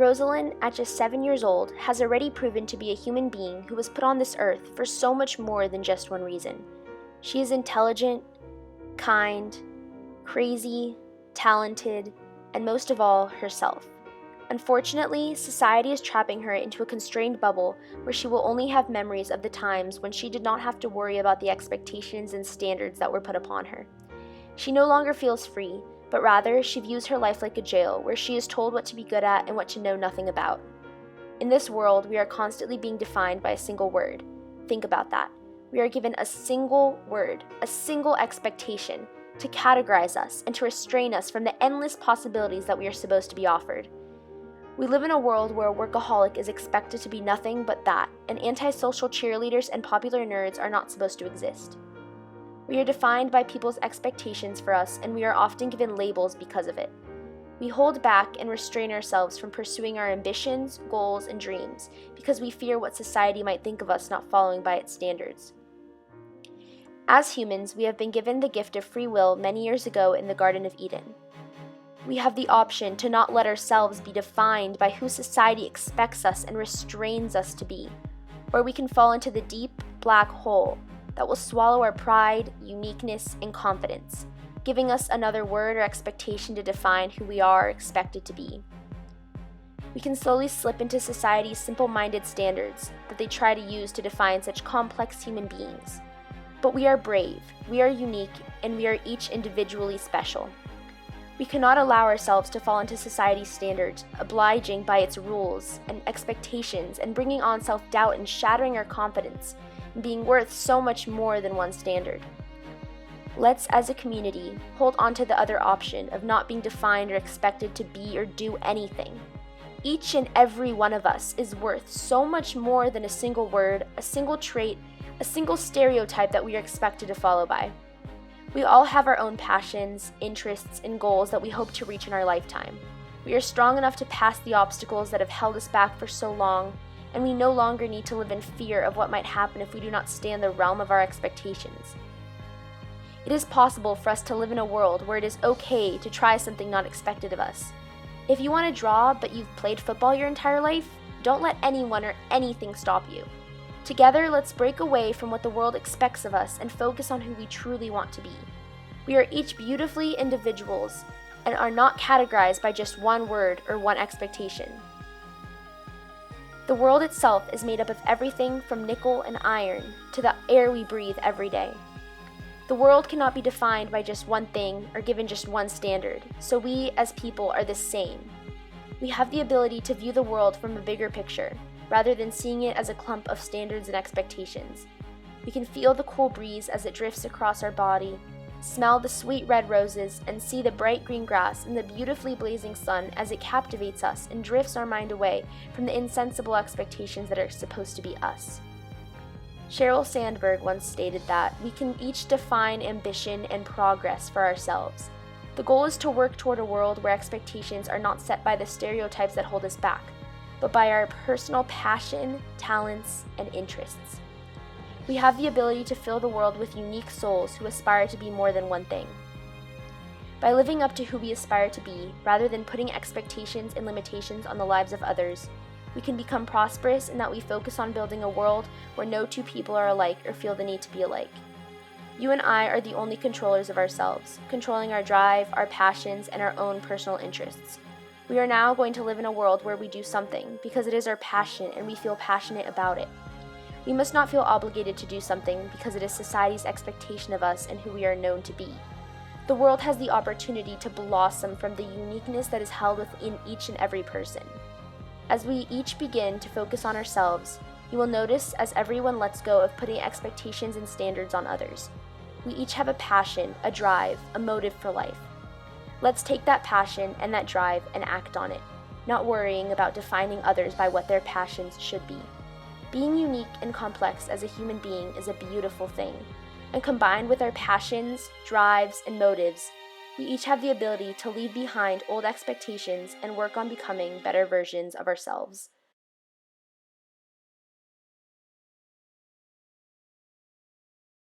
Rosalind, at just 7 years old, has already proven to be a human being who was put on this earth for so much more than just one reason. She is intelligent, kind, crazy, talented, and most of all, herself. Unfortunately, society is trapping her into a constrained bubble where she will only have memories of the times when she did not have to worry about the expectations and standards that were put upon her. She no longer feels free, but rather she views her life like a jail where she is told what to be good at and what to know nothing about. In this world, we are constantly being defined by a single word. Think about that. We are given a single word, a single expectation to categorize us and to restrain us from the endless possibilities that we are supposed to be offered. We live in a world where a workaholic is expected to be nothing but that, and antisocial cheerleaders and popular nerds are not supposed to exist. We are defined by people's expectations for us, and we are often given labels because of it. We hold back and restrain ourselves from pursuing our ambitions, goals, and dreams because we fear what society might think of us not following by its standards. As humans, we have been given the gift of free will many years ago in the Garden of Eden. We have the option to not let ourselves be defined by who society expects us and restrains us to be, or we can fall into the deep, black hole that will swallow our pride, uniqueness, and confidence, giving us another word or expectation to define who we are expected to be. We can slowly slip into society's simple-minded standards that they try to use to define such complex human beings. But we are brave, we are unique, and we are each individually special. We cannot allow ourselves to fall into society's standards, obliging by its rules and expectations and bringing on self-doubt and shattering our confidence and being worth so much more than one standard. Let's, as a community, hold on to the other option of not being defined or expected to be or do anything. Each and every one of us is worth so much more than a single word, a single trait, a single stereotype that we are expected to follow by. We all have our own passions, interests, and goals that we hope to reach in our lifetime. We are strong enough to pass the obstacles that have held us back for so long, and we no longer need to live in fear of what might happen if we do not stay in the realm of our expectations. It is possible for us to live in a world where it is okay to try something not expected of us. If you want to draw but you've played football your entire life, don't let anyone or anything stop you. Together, let's break away from what the world expects of us and focus on who we truly want to be. We are each beautifully individuals and are not categorized by just one word or one expectation. The world itself is made up of everything from nickel and iron to the air we breathe every day. The world cannot be defined by just one thing or given just one standard, so we as people are the same. We have the ability to view the world from a bigger picture, rather than seeing it as a clump of standards and expectations. We can feel the cool breeze as it drifts across our body, smell the sweet red roses, and see the bright green grass and the beautifully blazing sun as it captivates us and drifts our mind away from the insensible expectations that are supposed to be us. Sheryl Sandberg once stated that we can each define ambition and progress for ourselves. The goal is to work toward a world where expectations are not set by the stereotypes that hold us back, but by our personal passion, talents, and interests. We have the ability to fill the world with unique souls who aspire to be more than one thing. By living up to who we aspire to be, rather than putting expectations and limitations on the lives of others, we can become prosperous in that we focus on building a world where no two people are alike or feel the need to be alike. You and I are the only controllers of ourselves, controlling our drive, our passions, and our own personal interests. We are now going to live in a world where we do something because it is our passion and we feel passionate about it. We must not feel obligated to do something because it is society's expectation of us and who we are known to be. The world has the opportunity to blossom from the uniqueness that is held within each and every person. As we each begin to focus on ourselves, you will notice as everyone lets go of putting expectations and standards on others. We each have a passion, a drive, a motive for life. Let's take that passion and that drive and act on it, not worrying about defining others by what their passions should be. Being unique and complex as a human being is a beautiful thing, and combined with our passions, drives, and motives, we each have the ability to leave behind old expectations and work on becoming better versions of ourselves.